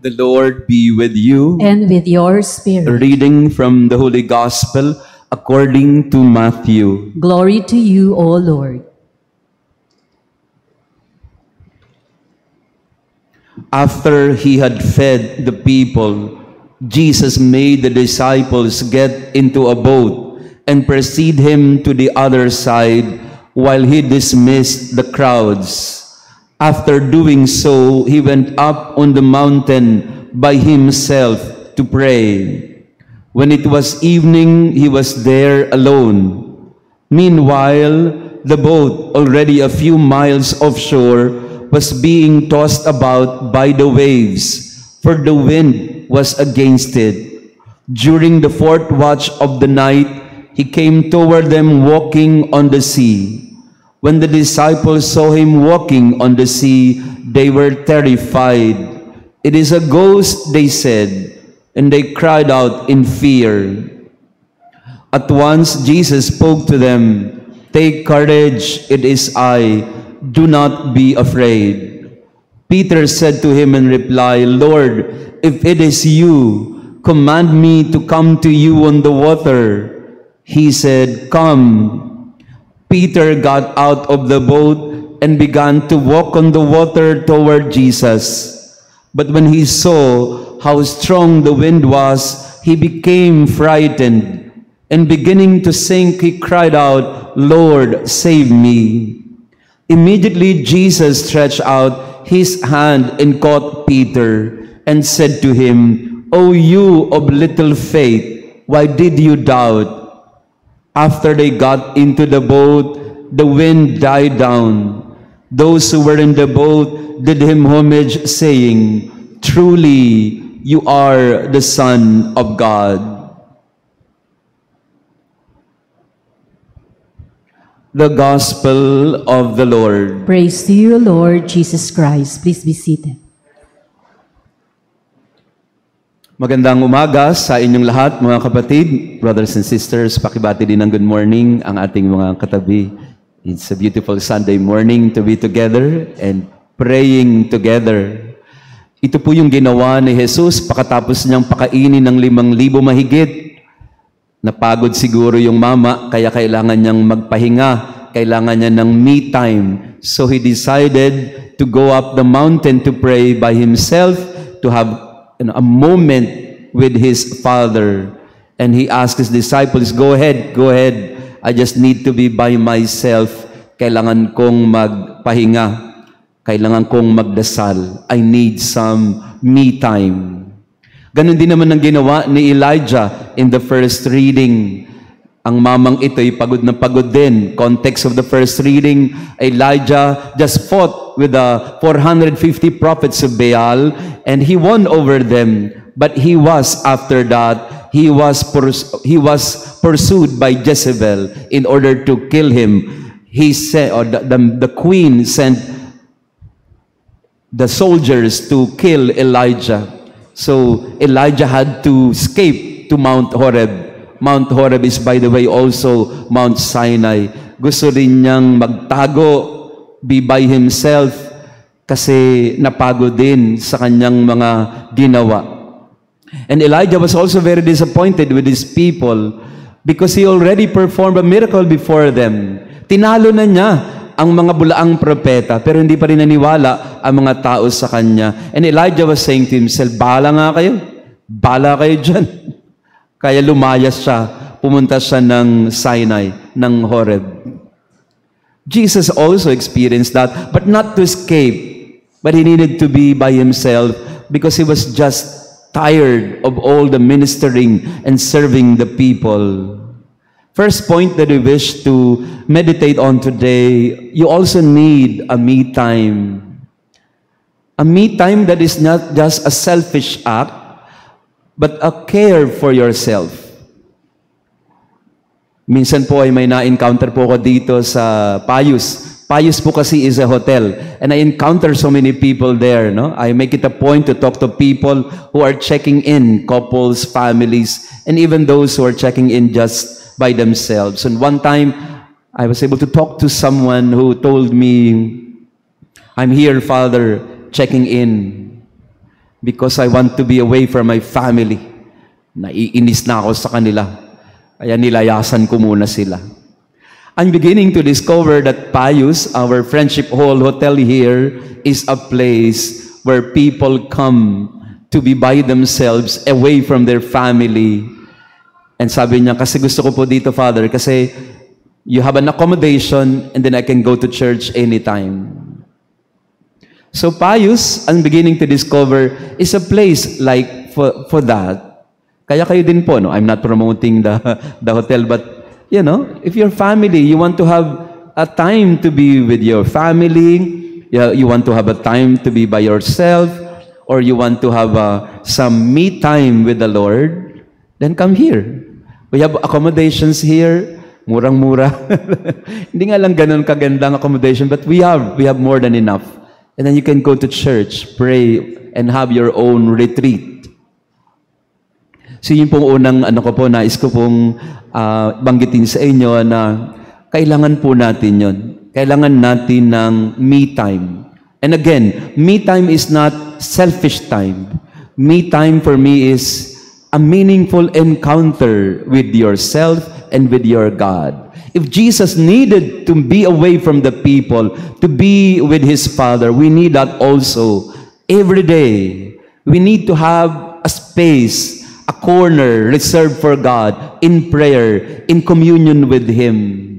The Lord be with you. And with your spirit. A reading from the Holy Gospel according to Matthew. Glory to you, O Lord. After he had fed the people, Jesus made the disciples get into a boat and precede him to the other side while he dismissed the crowds. After doing so, he went up on the mountain by himself to pray. When it was evening, he was there alone. Meanwhile, the boat, already a few miles offshore, was being tossed about by the waves, for the wind was against it. During the fourth watch of the night, he came toward them walking on the sea. When the disciples saw him walking on the sea, they were terrified. "It is a ghost," they said, and they cried out in fear. At once Jesus spoke to them, "Take courage, it is I. Do not be afraid." Peter said to him in reply, "Lord, if it is you, command me to come to you on the water." He said, "Come." Peter got out of the boat and began to walk on the water toward Jesus. But when he saw how strong the wind was, he became frightened, and beginning to sink, he cried out, "Lord, save me." Immediately Jesus stretched out his hand and caught Peter and said to him, "O you of little faith, why did you doubt?" After they got into the boat, the wind died down. Those who were in the boat did him homage, saying, "Truly, you are the Son of God." The Gospel of the Lord. Praise to you, Lord Jesus Christ. Please be seated. Magandang umaga sa inyong lahat, mga kapatid, brothers and sisters. Pakibati din ng good morning ang ating mga katabi. It's a beautiful Sunday morning to be together and praying together. Ito po yung ginawa ni Jesus pagkatapos niyang pakainin ng 5,000 mahigit. Napagod siguro yung mama, kaya kailangan niyang magpahinga, kailangan niya ng me time. So he decided to go up the mountain to pray by himself, to have a moment with his Father. And he asked his disciples, go ahead, I just need to be by myself. Kailangan kong magpahinga, kailangan kong magdasal. I need some me time. Ganon din naman ang ginawa ni Elijah in the first reading. Ang mamang ito'y pagod na pagod din. Context of the first reading, Elijah just fought with the 450 prophets of Baal and he won over them. But he was, after that, he was pursued by Jezebel in order to kill him. He said, or the queen sent the soldiers to kill Elijah. So Elijah had to escape to Mount Horeb. Mount Horeb is, by the way, also Mount Sinai. Gusto rin niyang magtago, be by himself, kasi napagod din sa kanyang mga ginawa. And Elijah was also very disappointed with his people because he already performed a miracle before them. Tinalo na niya ang mga bulaang propeta, pero hindi pa rin naniwala ang mga tao sa kanya. And Elijah was saying to himself, bahala nga kayo. Bahala kayo dyan. Kaya lumayas siya. Pumunta siya ng Sinai, ng Horeb. Jesus also experienced that, but not to escape. But he needed to be by himself because he was just tired of all the ministering and serving the people. First point that we wish to meditate on today, you also need a me time. A me time that is not just a selfish act, but a care for yourself. Minsan po ay may na-encounter po ko dito sa Payus. Payus po kasi is a hotel. And I encounter so many people there. No? I make it a point to talk to people who are checking in, couples, families, and even those who are checking in just by themselves. And one time, I was able to talk to someone who told me, "I'm here, Father, checking in." because I want to be away from my family. Naiinis na ako sa kanila. Kaya nilayasan ko muna sila. I'm beginning to discover that Pius, our Friendship Hall Hotel here, is a place where people come to be by themselves, away from their family. And sabi niya, kasi gusto ko po dito, Father, kasi you have an accommodation and then I can go to church anytime. So Pius, I'm beginning to discover, is a place like for that. Kaya kayo din po, no? I'm not promoting the hotel, but you know, if your family, you want to have a time to be with your family, you want to have a time to be by yourself, or you want to have some me time with the Lord, then come here. We have accommodations here, murang-mura. Hindi nga lang ganun kagandang accommodation, but we have more than enough. And then you can go to church, pray, and have your own retreat. So yun pong unang nais ko pong banggitin sa inyo na kailangan po natin yun. Kailangan natin ng me time. And again, me time is not selfish time. Me time for me is a meaningful encounter with yourself and with your God. If Jesus needed to be away from the people, to be with His Father, we need that also every day. We need to have a space, a corner reserved for God in prayer, in communion with Him.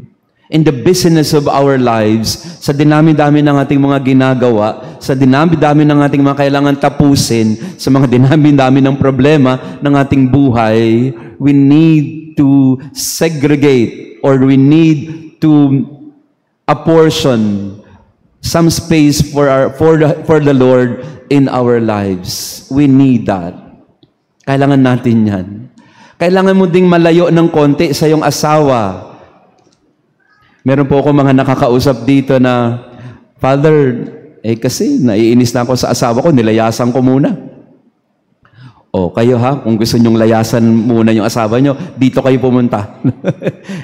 In the business of our lives, sa dinami-dami ng ating mga ginagawa, sa dinami-dami ng ating mga kailangan tapusin, sa mga dinami-dami ng problema ng ating buhay, we need to segregate or we need to apportion some space for the Lord in our lives. We need that. Kailangan natin yan. Kailangan mo ding malayo ng konti sa iyong asawa. Meron po ako mga nakakausap dito na, Father, kasi naiinis na ako sa asawa ko, nilayasan ko muna. O, kayo ha, kung gusto nyong layasan muna yung asawa nyo, dito kayo pumunta.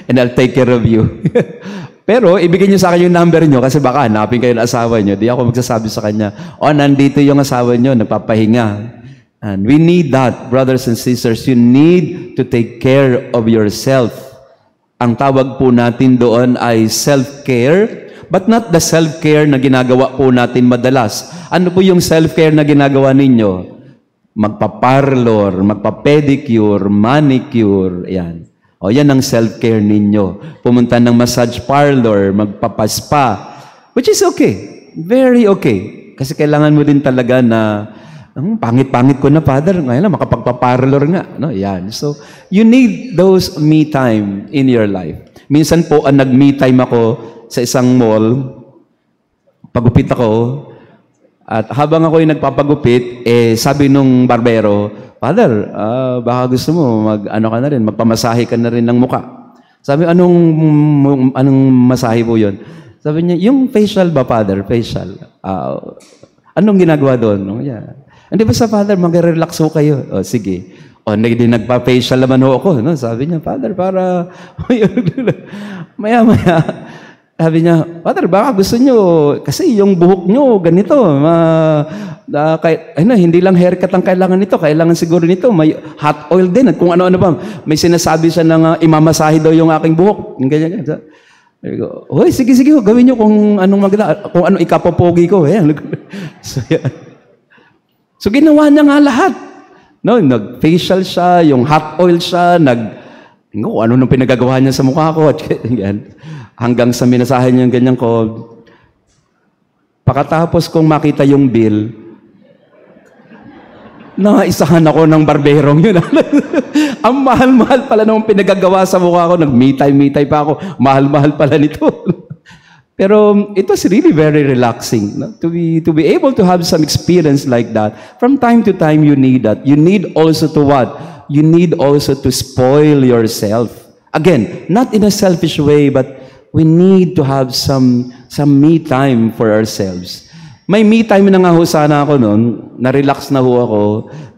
And I'll take care of you. Pero, ibigay nyo sa akin yung number nyo kasi baka hanapin kayo ng asawa nyo. Di ako magsasabi sa kanya, nandito yung asawa nyo, nagpapahinga. And we need that, brothers and sisters. You need to take care of yourself. Ang tawag po natin doon ay self-care, but not the self-care na ginagawa po natin madalas. Ano po yung self-care na ginagawa ninyo? Magpa-parlor, magpa-pedicure, manicure, yan. O yan ang self-care ninyo. Pumunta ng massage parlor, magpapaspa, which is okay. Very okay. Kasi kailangan mo din talaga na pangit-pangit ko na, Father. Ngayon lang, makapagpa-parlor nga. No? Yan. So, you need those me time in your life. Minsan po, nag-me time ako sa isang mall. Pagupit ako. At habang ako yung nagpapagupit, sabi nung barbero, Father, baka gusto mo, magpamasahe ka na rin ng muka. Sabi, anong masahe po yun? Sabi niya, yung facial ba, Father? Facial. Anong ginagawa doon? No? Yeah. Hindi ba sa Father, mag-relax ho kayo? O, sige. O, nagpa-facial naman ho ako. No? Sabi niya, Father, para... Maya-maya, sabi niya, Father, baka gusto nyo, kasi yung buhok nyo, ganito, hindi lang haircut ang kailangan nito, kailangan siguro nito, may hot oil din, at kung ano-ano ba. May sinasabi siya na imamasahe daw yung aking buhok. Ganyan. Hoy, sige, gawin nyo kung anong kung ano ikapopogi ko. So, yeah. So, ginawa niya nga lahat. No, nag-facial siya, yung hot oil siya, ano nung pinagagawa niya sa mukha ko. Hanggang sa minasahe niya yung ganyan ko. Pagkatapos kong makita yung bill, naisahan ako ng barberong yun. Ang mahal-mahal pala nung pinagagawa sa mukha ko. Nag-me time pa ako. Mahal-mahal pala nito. Pero it was really very relaxing, no? To be able to have some experience like that. From time to time, you need that. You need also to what? You need also to spoil yourself. Again, not in a selfish way, but we need to have some me time for ourselves. May me time na nga ho sana ako noon. Na-relax na ho ako.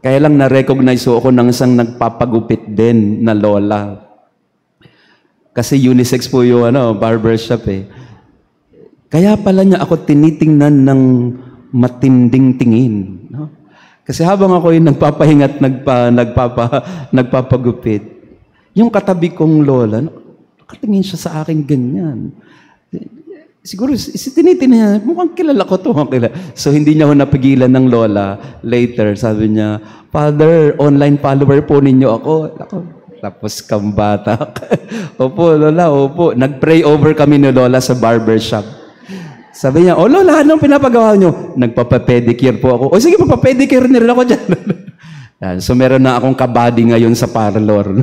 Kaya lang na-recognize ho ako ng isang nagpapagupit din na lola. Kasi unisex po yung barbershop eh. Kaya pala niya ako tinitingnan ng matinding tingin. No? Kasi habang ako yung nagpapahinga at nagpapagupit, yung katabi kong lola, nakatingin siya sa akin ganyan. Siguro, tinitin niya, mukhang kilala ko to. So, hindi niya ako napigilan ng lola. Later, sabi niya, Father, online follower po ninyo ako. Tapos, kambata. Opo, lola, opo. Nag-pray over kami ni lola sa barbershop. Sabi niya, lola, anong pinapagawa niyo? Nagpapapedicure po ako. Sige, papapedicure na rin ako dyan. So, meron na akong kabady ngayon sa parlor.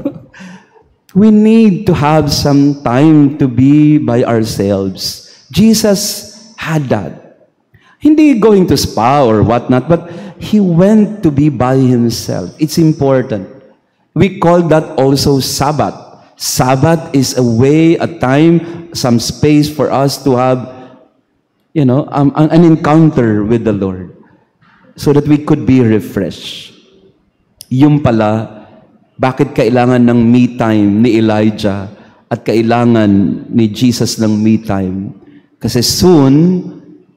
We need to have some time to be by ourselves. Jesus had that. Hindi going to spa or whatnot, but he went to be by himself. It's important. We call that also Sabbath. Sabbath is a way, a time, some space for us to have, an encounter with the Lord so that we could be refreshed. Yung pala, bakit kailangan ng me time ni Elijah at kailangan ni Jesus ng me time? Kasi soon,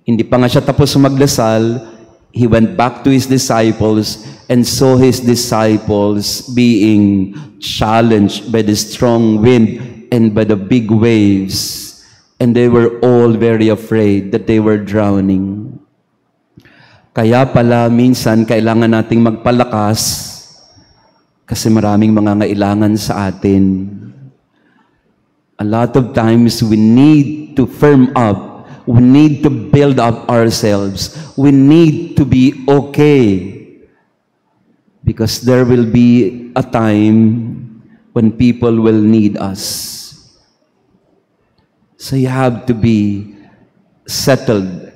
hindi pa nga siya tapos magdasal, he went back to his disciples and saw his disciples being challenged by the strong wind and by the big waves. And they were all very afraid that they were drowning. Kaya pala, minsan, kailangan nating magpalakas kasi maraming mga ngailangan sa atin. A lot of times, we need to firm up. We need to build up ourselves. We need to be okay. Because there will be a time when people will need us. So you have to be settled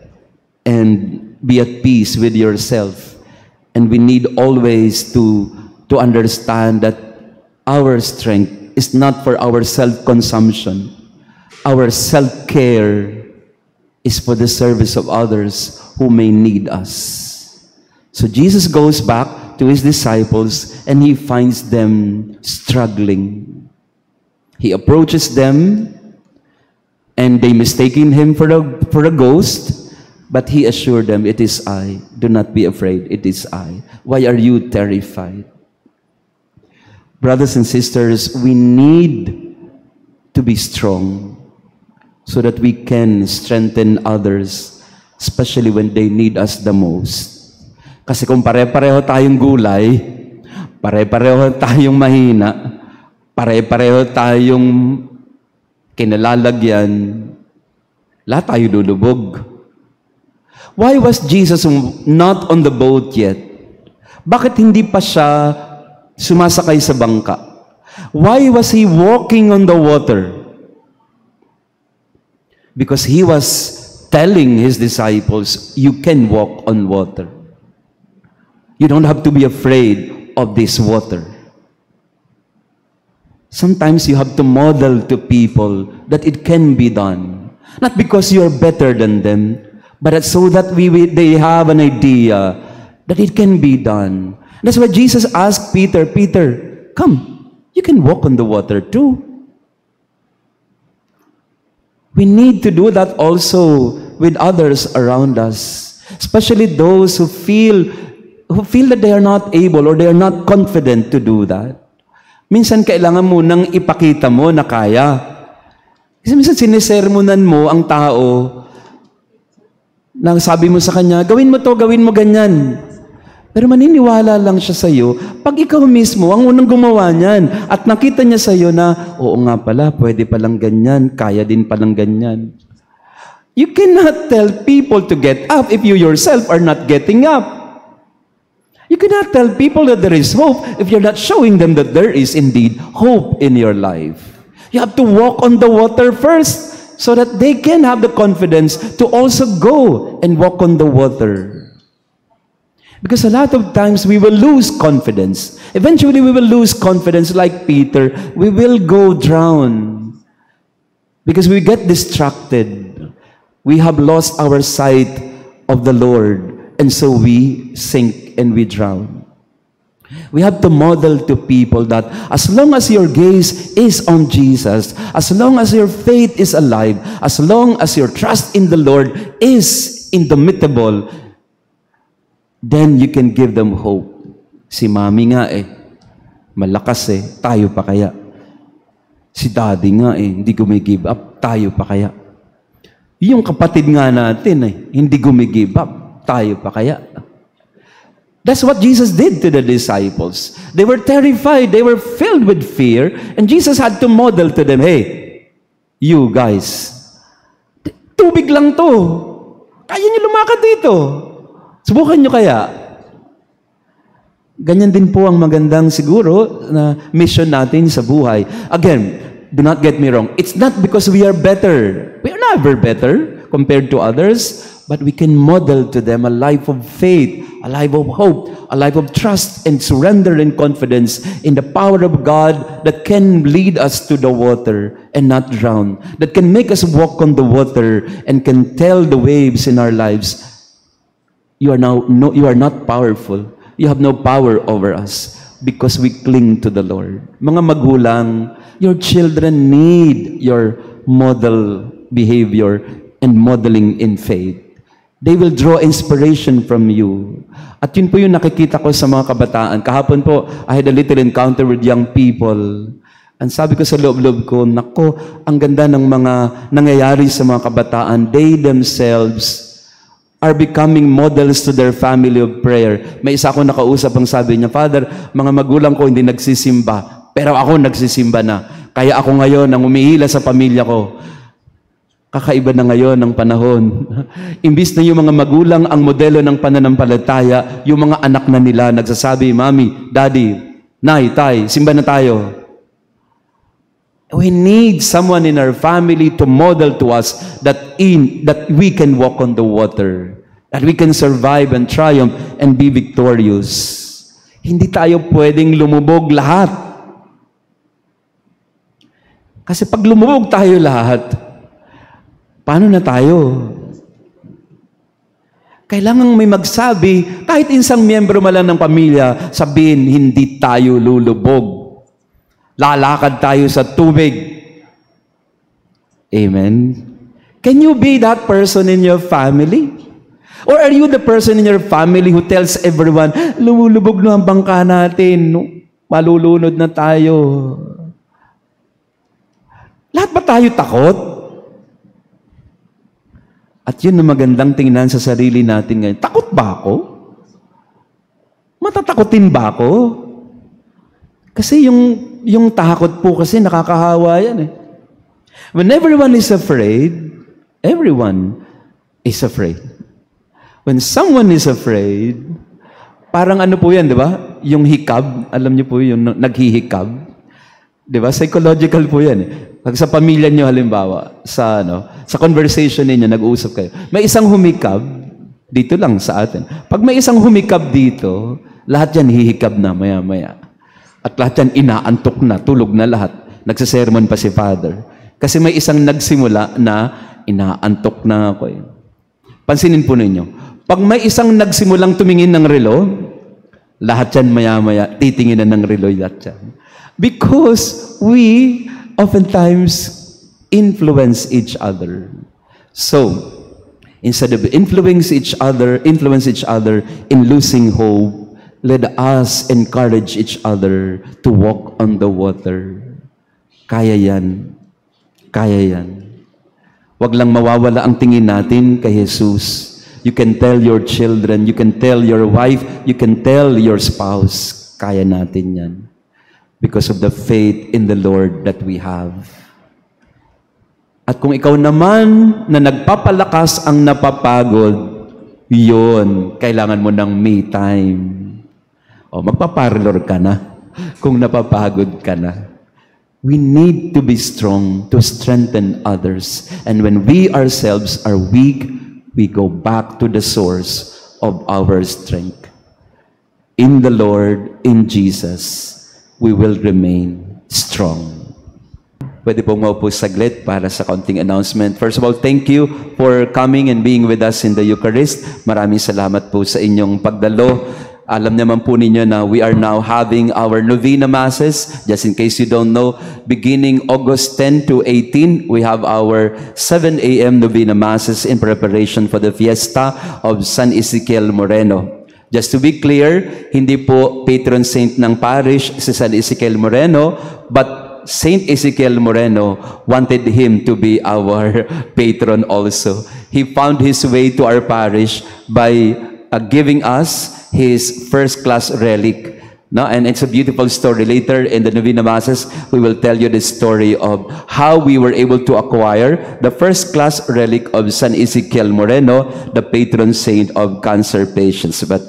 and be at peace with yourself. And we need always to understand that our strength is not for our self-consumption. Our self-care is for the service of others who may need us. So Jesus goes back to his disciples and he finds them struggling. He approaches them and they mistaken him for a ghost, but he assured them, "It is I. Do not be afraid. It is I. Why are you terrified?" Brothers and sisters, we need to be strong so that we can strengthen others, especially when they need us the most. Kasi kung pare-pareho tayong gulay, pare-pareho tayong mahina, pare-pareho tayong kinalalagyan, lahat tayo lulubog. Why was Jesus not on the boat yet? Bakit hindi pa siya sumasakay sa bangka? Why was he walking on the water? Because he was telling his disciples, you can walk on water. You don't have to be afraid of this water. Sometimes you have to model to people that it can be done. Not because you are better than them, but so that they have an idea that it can be done. That's why Jesus asked Peter, "Peter, come, you can walk on the water too." We need to do that also with others around us, especially those who feel that they are not able or they are not confident to do that. Minsan kailangan mo nang ipakita mo na kaya. Kasi minsan sinisermonan mo ang tao nang sabi mo sa kanya, gawin mo to, gawin mo ganyan. Pero maniniwala lang siya sa iyo pag ikaw mismo ang unang gumawa niyan at nakita niya sa iyo na, oo nga pala, pwede palang ganyan, kaya din palang ganyan. You cannot tell people to get up if you yourself are not getting up. You cannot tell people that there is hope if you're not showing them that there is indeed hope in your life. You have to walk on the water first so that they can have the confidence to also go and walk on the water. Because a lot of times we will lose confidence. Eventually we will lose confidence like Peter. We will go drown because we get distracted. We have lost our sight of the Lord. And so we sink and we drown. We have to model to people that as long as your gaze is on Jesus, as long as your faith is alive, as long as your trust in the Lord is indomitable, then you can give them hope. Si mami nga malakas tayo pa kaya? Si daddy nga hindi gumigive up, tayo pa kaya? Yung kapatid nga natin hindi gumigive up, tayo pa kaya? That's what Jesus did to the disciples. They were terrified, they were filled with fear, and Jesus had to model to them, hey, you guys, tubig lang to. Kaya niyo lumakad dito. Subukan niyo kaya. Ganyan din po ang magandang siguro na mission natin sa buhay. Again, do not get me wrong. It's not because we are better. We are never better compared to others, but we can model to them a life of faith, a life of hope, a life of trust and surrender and confidence in the power of God that can lead us to the water and not drown, that can make us walk on the water and can tell the waves in our lives, you are not powerful. You have no power over us because we cling to the Lord. Mga magulang, your children need your model behavior and modeling in faith. They will draw inspiration from you. At yun po yung nakikita ko sa mga kabataan. Kahapon po, I had a little encounter with young people. And sabi ko sa loob-loob ko, nako, ang ganda ng mga nangyayari sa mga kabataan. They themselves are becoming models to their family of prayer. May isa akong nakausap ang sabi niya, Father, mga magulang ko hindi nagsisimba, pero ako nagsisimba na. Kaya ako ngayon ang umihila sa pamilya ko. Kakaiba na ngayon ang panahon. Imbis na yung mga magulang ang modelo ng pananampalataya, yung mga anak na nila nagsasabi, Mami, Daddy, Nay, Tay, simba na tayo. We need someone in our family to model to us that we can walk on the water, that we can survive and triumph and be victorious. Hindi tayo pwedeng lumubog lahat. Kasi pag lumubog tayo lahat, paano na tayo? Kailangan may magsabi, kahit isang miyembro man lang ng pamilya, sabihin, hindi tayo lulubog. Lalakad tayo sa tubig. Amen? Can you be that person in your family? Or are you the person in your family who tells everyone, lumulubog na ang bangka natin, no? Malulunod na tayo. Lahat ba tayo takot? At yun ang magandang tingnan sa sarili natin ngayon. Takot ba ako? Matatakotin ba ako? Kasi yung takot po kasi nakakahawa yan When everyone is afraid, everyone is afraid. When someone is afraid, parang ano po yan, di ba? Yung hikab, alam niyo po yung naghihikab. Di ba? Psychological po yan Pag sa pamilya niyo halimbawa, sa conversation niyo nag-uusap kayo. May isang humikab, dito lang sa atin. Pag may isang humikab dito, lahat yan hihikab na maya-maya. At lahat yan inaantok na, tulog na lahat. Nagsasermon pa si Father. Kasi may isang nagsimula na inaantok na ako Pansinin po ninyo. Pag may isang nagsimulang tumingin ng relo, lahat yan maya-maya, titingin na ng relo lahat yan. Because we oftentimes influence each other. So, instead of influence each other in losing hope, let us encourage each other to walk on the water. Kaya yan. Kaya yan. Huwag lang mawawala ang tingin natin kay Jesus. You can tell your children, you can tell your wife, you can tell your spouse. Kaya natin yan. Because of the faith in the Lord that we have. At kung ikaw naman na nagpapalakas ang napapagod, yun, kailangan mo ng me time. Magpaparlor ka na kung napapagod ka na. We need to be strong to strengthen others. And when we ourselves are weak, we go back to the source of our strength. In the Lord, in Jesus, we will remain strong. Pwede pong maupo saglit para sa kaunting announcement. First of all, thank you for coming and being with us in the Eucharist. Maraming salamat po sa inyong pagdalo. Alam naman po ninyo na we are now having our Novena Masses. Just in case you don't know, beginning August 10 to 18, we have our 7 a.m. Novena Masses in preparation for the fiesta of San Ezequiel Moreno. Just to be clear, hindi po patron saint ng parish si San Ezekiel Moreno, but Saint Ezekiel Moreno wanted him to be our patron also. He found his way to our parish by giving us his first-class relic. No, and it's a beautiful story. Later in the Novena Masses, we will tell you the story of how we were able to acquire the first-class relic of San Ezekiel Moreno, the patron saint of cancer patients. But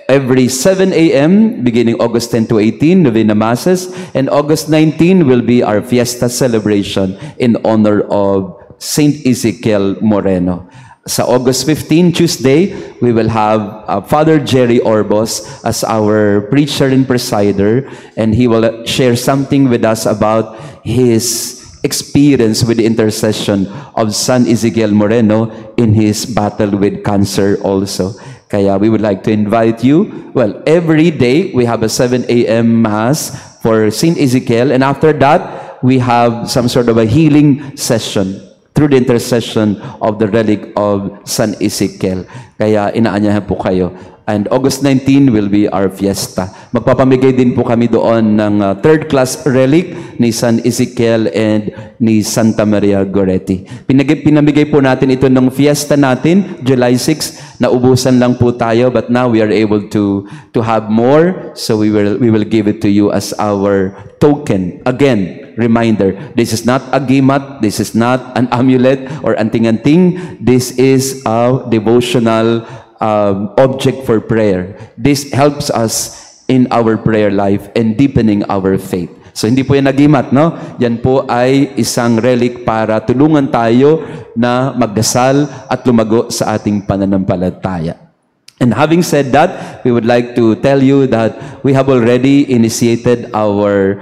every 7 a.m., beginning August 10 to 18, Novena Masses, and August 19 will be our fiesta celebration in honor of Saint Ezekiel Moreno. Sa August 15, Tuesday, we will have Father Jerry Orbos as our preacher and presider, and he will share something with us about his experience with the intercession of San Ezekiel Moreno in his battle with cancer also. Kaya we would like to invite you. Well, every day we have a 7 a.m. Mass for Saint Ezekiel, and after that, we have some sort of a healing session through the intercession of the relic of San Ezekiel. Kaya inaanyahan po kayo. And August 19 will be our fiesta. Magpapamigay din po kami doon ng third-class relic ni San Ezekiel and ni Santa Maria Goretti. Pinamigay po natin ito ng fiesta natin, July 6. Naubusan lang po tayo, but now we are able to have more. So we will give it to you as our token. Again, reminder, this is not a gimat, this is not an amulet or anting-anting. This is a devotional object for prayer. This helps us in our prayer life and deepening our faith. So hindi po yan nagimat, no? Yan po ay isang relic para tulungan tayo na magdasal at lumago sa ating pananampalataya. And having said that, we would like to tell you that we have already initiated our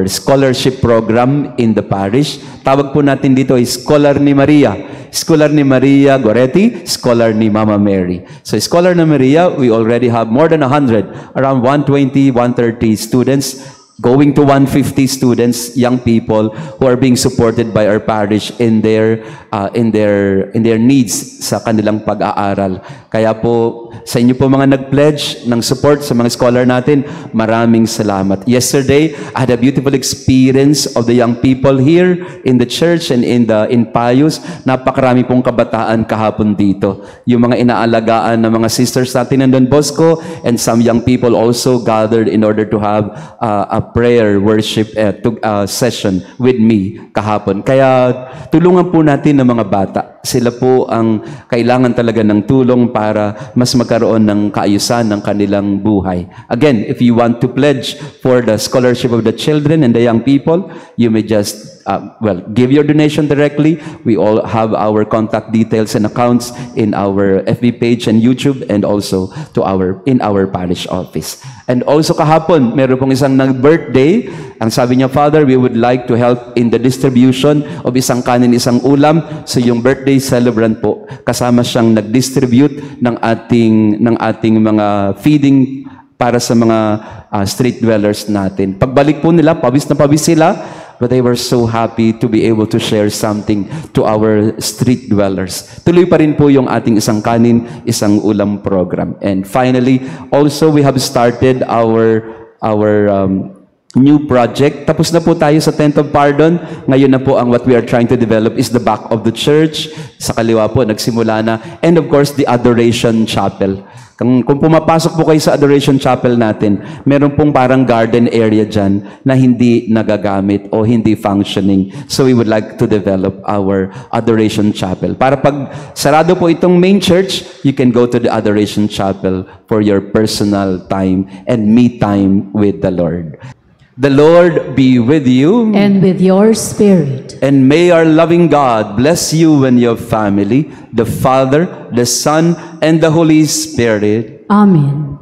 scholarship program in the parish. Tawag po natin dito ay Scholar ni Maria. Scholar ni Maria Goretti, Scholar ni Mama Mary. So Scholar ni Maria, we already have more than 100, around 120, 130 students, going to 150 students, young people who are being supported by our parish in their needs sa kanilang pag-aaral. Kaya po sa inyo po mga nag-pledge ng support sa mga scholar natin, maraming salamat. Yesterday, I had a beautiful experience of the young people here in the church and in Pius. Napakarami pong kabataan kahapon dito. Yung mga inaalagaan ng mga sisters natin ng Don Bosco, and some young people also gathered in order to have a prayer worship session with me kahapon. Kaya tulungan po natin ng mga bata. Sila po ang kailangan talaga ng tulong para mas magkaroon ng kaayusan ng kanilang buhay. Again, if you want to pledge for the scholarship of the children and the young people, you may just give your donation directly. We all have our contact details and accounts in our FB page and YouTube, and also in our parish office. And also kahapon, meron pong isang nag-birthday. Ang sabi niya, Father, we would like to help in the distribution of isang kanin, isang ulam. So yung birthday celebrant po, kasama siyang nag-distribute ng ating mga feeding para sa mga street dwellers natin. Pagbalik po nila, pawis na pawis sila, but they were so happy to be able to share something to our street dwellers. Tuloy pa rin po yung ating isang kanin, isang ulam program. And finally, also we have started our new project. Tapos na po tayo sa Tent of Pardon. Ngayon na po ang what we are trying to develop is the back of the church. Sa kaliwa po, nagsimula na. And of course, the Adoration Chapel. Kung pumapasok po kayo sa Adoration Chapel natin, meron pong parang garden area dyan na hindi nagagamit o hindi functioning. So we would like to develop our Adoration Chapel. Para pag sarado po itong main church, you can go to the Adoration Chapel for your personal time and me time with the Lord. The Lord be with you. And with your spirit. And may our loving God bless you and your family, the Father, the Son, and the Holy Spirit. Amen.